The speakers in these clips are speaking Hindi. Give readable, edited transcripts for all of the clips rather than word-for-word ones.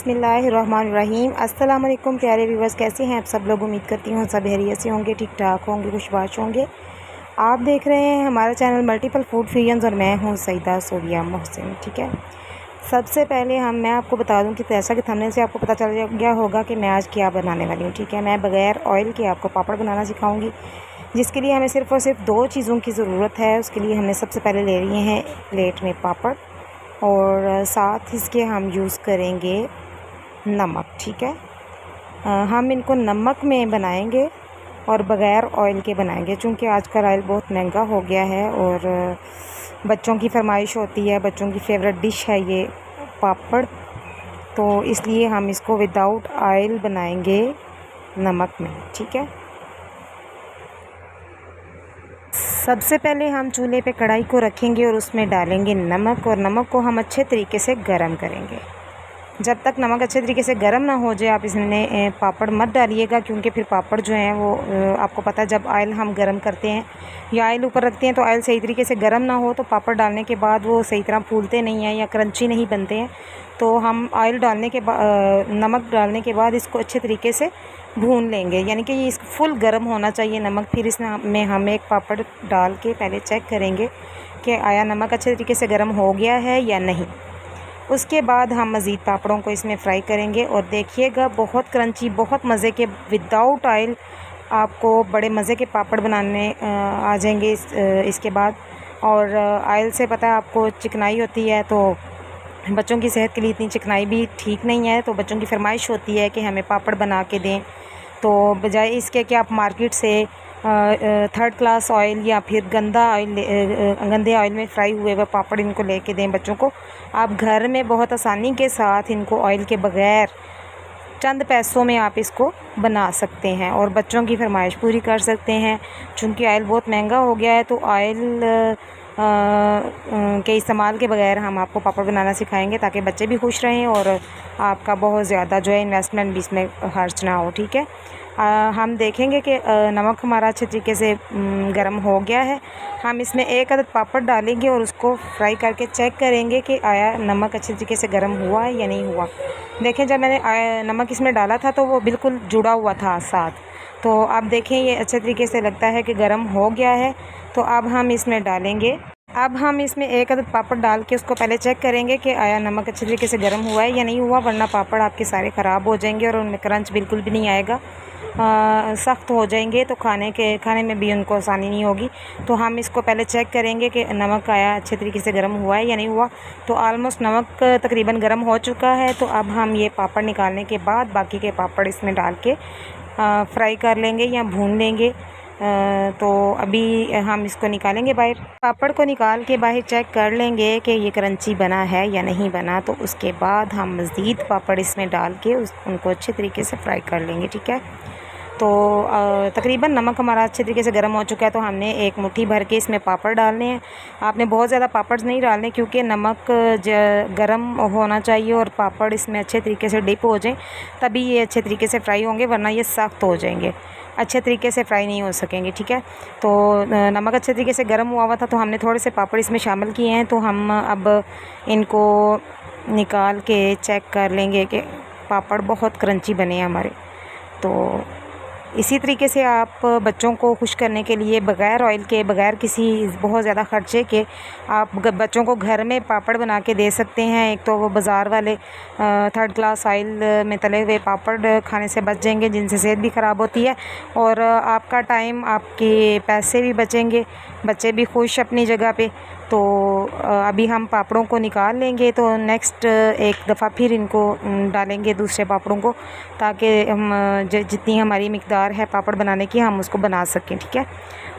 बिस्मिल्लाहिर्रहमानिर्रहीम। अस्सलाम वालेकुम प्यारे व्यूवर्स, कैसे हैं आप सब लोग। उम्मीद करती हूँ सब खैरियत से होंगे, ठीक ठाक होंगे, खुशबाश होंगे। आप देख रहे हैं हमारा चैनल मल्टीपल फूड फ्यूजन्स और मैं हूँ सईदा सोबिया मोहसिन। ठीक है, सबसे पहले मैं आपको बता दूं कि जैसा कि थंबनेल से आपको पता चल गया होगा कि मैं आज क्या बनाने वाली हूँ। ठीक है, मैं बग़ैर ऑयल के आपको पापड़ बनाना सिखाऊंगी, जिसके लिए हमें सिर्फ़ और सिर्फ दो चीज़ों की ज़रूरत है। उसके लिए हमने सबसे पहले ले लिए हैं प्लेट में पापड़ और साथ इसके हम यूज़ करेंगे नमक। ठीक है, हम इनको नमक में बनाएंगे और बग़ैर ऑयल के बनाएंगे, चूँकि आजकल ऑयल बहुत महंगा हो गया है और बच्चों की फरमाइश होती है, बच्चों की फेवरेट डिश है ये पापड़, तो इसलिए हम इसको विदाउट ऑयल बनाएंगे नमक में। ठीक है, सबसे पहले हम चूल्हे पे कढ़ाई को रखेंगे और उसमें डालेंगे नमक, और नमक को हम अच्छे तरीके से गर्म करेंगे। जब तक नमक अच्छे तरीके से गर्म ना हो जाए आप इसमें पापड़ मत डालिएगा, क्योंकि फिर पापड़ जो हैं वो आपको पता है जब ऑयल हम गर्म करते हैं या ऑयल ऊपर रखते हैं तो ऑयल सही तरीके से गर्म ना हो तो पापड़ डालने के बाद वो सही तरह फूलते नहीं हैं या क्रंची नहीं बनते हैं। तो हम ऑयल डालने के बाद, नमक डालने के बाद इसको अच्छे तरीके से भून लेंगे, यानी कि ये इसको फुल गर्म होना चाहिए नमक। फिर इसमें हम एक पापड़ डाल के पहले चेक करेंगे कि आया नमक अच्छे तरीके से गर्म हो गया है या नहीं। उसके बाद हम मज़ीद पापड़ों को इसमें फ्राई करेंगे और देखिएगा बहुत क्रंची, बहुत मज़े के विदाउट ऑयल आपको बड़े मज़े के पापड़ बनाने आ जाएंगे इसके बाद। और ऑयल से पता है आपको चिकनाई होती है, तो बच्चों की सेहत के लिए इतनी चिकनाई भी ठीक नहीं है, तो बच्चों की फरमाइश होती है कि हमें पापड़ बना के दें। तो बजाय इसके कि आप मार्केट से थर्ड क्लास ऑयल या फिर गंदे ऑयल में फ्राई हुए हुए पापड़ इनको लेके दें बच्चों को, आप घर में बहुत आसानी के साथ इनको ऑयल के बग़ैर चंद पैसों में आप इसको बना सकते हैं और बच्चों की फरमाइश पूरी कर सकते हैं। चूँकि ऑयल बहुत महंगा हो गया है, तो ऑयल के इस्तेमाल के बगैर हम आपको पापड़ बनाना सिखाएंगे, ताकि बच्चे भी खुश रहें और आपका बहुत ज़्यादा जो है इन्वेस्टमेंट भी इसमें खर्च ना हो। ठीक है, हम देखेंगे कि नमक हमारा अच्छे तरीके से गर्म हो गया है। हम इसमें एक अदद पापड़ डालेंगे और उसको फ्राई करके चेक करेंगे कि आया नमक अच्छे तरीके से गर्म हुआ है या नहीं हुआ। देखें, जब मैंने नमक इसमें डाला था तो वो बिल्कुल जुड़ा हुआ था साथ, तो आप देखें ये अच्छे तरीके से लगता है कि गर्म हो गया है। तो अब हम इसमें डालेंगे, अब हम इसमें एक अदद पापड़ डाल के उसको पहले चेक करेंगे कि आया नमक अच्छे तरीके से गर्म हुआ है या नहीं हुआ, वरना पापड़ आपके सारे ख़राब हो जाएंगे और उनमें क्रंच बिल्कुल भी नहीं आएगा, सख्त हो जाएंगे, तो खाने में भी उनको आसानी नहीं होगी। तो हम इसको पहले चेक करेंगे कि नमक आया अच्छे तरीके से गर्म हुआ है या नहीं हुआ। तो आलमोस्ट नमक तकरीबन गर्म हो चुका है। तो अब हम ये पापड़ निकालने के बाद बाकी के पापड़ इसमें डाल के फ्राई कर लेंगे या भून लेंगे। तो अभी हम इसको निकालेंगे बाहर, पापड़ को निकाल के बाहर चेक कर लेंगे कि ये क्रंची बना है या नहीं बना। तो उसके बाद हम मज़ीद पापड़ इसमें डाल के उनको अच्छे तरीके से फ्राई कर लेंगे। ठीक है, तो तकरीबन नमक हमारा अच्छे तरीके से गर्म हो चुका है, तो हमने एक मुट्ठी भर के इसमें पापड़ डालने हैं। आपने बहुत ज़्यादा पापड़ नहीं डालने, क्योंकि नमक गर्म होना चाहिए और पापड़ इसमें अच्छे तरीके से डिप हो जाएं, तभी ये अच्छे तरीके से फ्राई होंगे, वरना ये सख्त हो जाएंगे, अच्छे तरीके से फ्राई नहीं हो सकेंगे। ठीक है, तो नमक अच्छे तरीके से गर्म हुआ था, तो हमने थोड़े से पापड़ इसमें शामिल किए हैं। तो हम अब इनको निकाल के चेक कर लेंगे कि पापड़ बहुत क्रंची बने हैं हमारे। तो इसी तरीके से आप बच्चों को खुश करने के लिए बग़ैर ऑयल के, बग़ैर किसी बहुत ज़्यादा ख़र्चे के आप बच्चों को घर में पापड़ बना के दे सकते हैं। एक तो वो बाज़ार वाले थर्ड क्लास ऑयल में तले हुए पापड़ खाने से बच जाएंगे, जिनसे सेहत भी ख़राब होती है, और आपका टाइम, आपके पैसे भी बचेंगे, बच्चे भी खुश अपनी जगह पे। तो अभी हम पापड़ों को निकाल लेंगे, तो नेक्स्ट एक दफ़ा फिर इनको डालेंगे दूसरे पापड़ों को, ताकि हम जितनी हमारी मिक़दार है पापड़ बनाने की हम उसको बना सकें। ठीक है,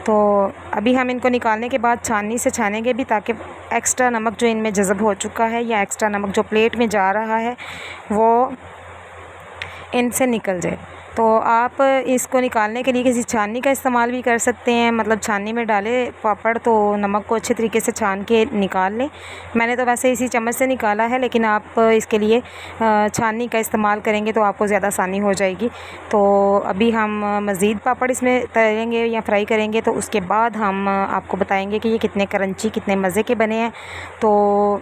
तो अभी हम इनको निकालने के बाद छाननी से छानेंगे भी, ताकि एक्स्ट्रा नमक जो इनमें जज़ब हो चुका है या एक्स्ट्रा नमक जो प्लेट में जा रहा है वो इनसे निकल जाए। तो आप इसको निकालने के लिए किसी छाननी का इस्तेमाल भी कर सकते हैं, मतलब छाननी में डाले पापड़ तो नमक को अच्छे तरीके से छान के निकाल लें। मैंने तो वैसे इसी चम्मच से निकाला है, लेकिन आप इसके लिए छाननी का इस्तेमाल करेंगे तो आपको ज़्यादा आसानी हो जाएगी। तो अभी हम मज़ीद पापड़ इसमें तलेंगे या फ्राई करेंगे, तो उसके बाद हम आपको बताएंगे कि ये कितने क्रंची, कितने मज़े के बने हैं। तो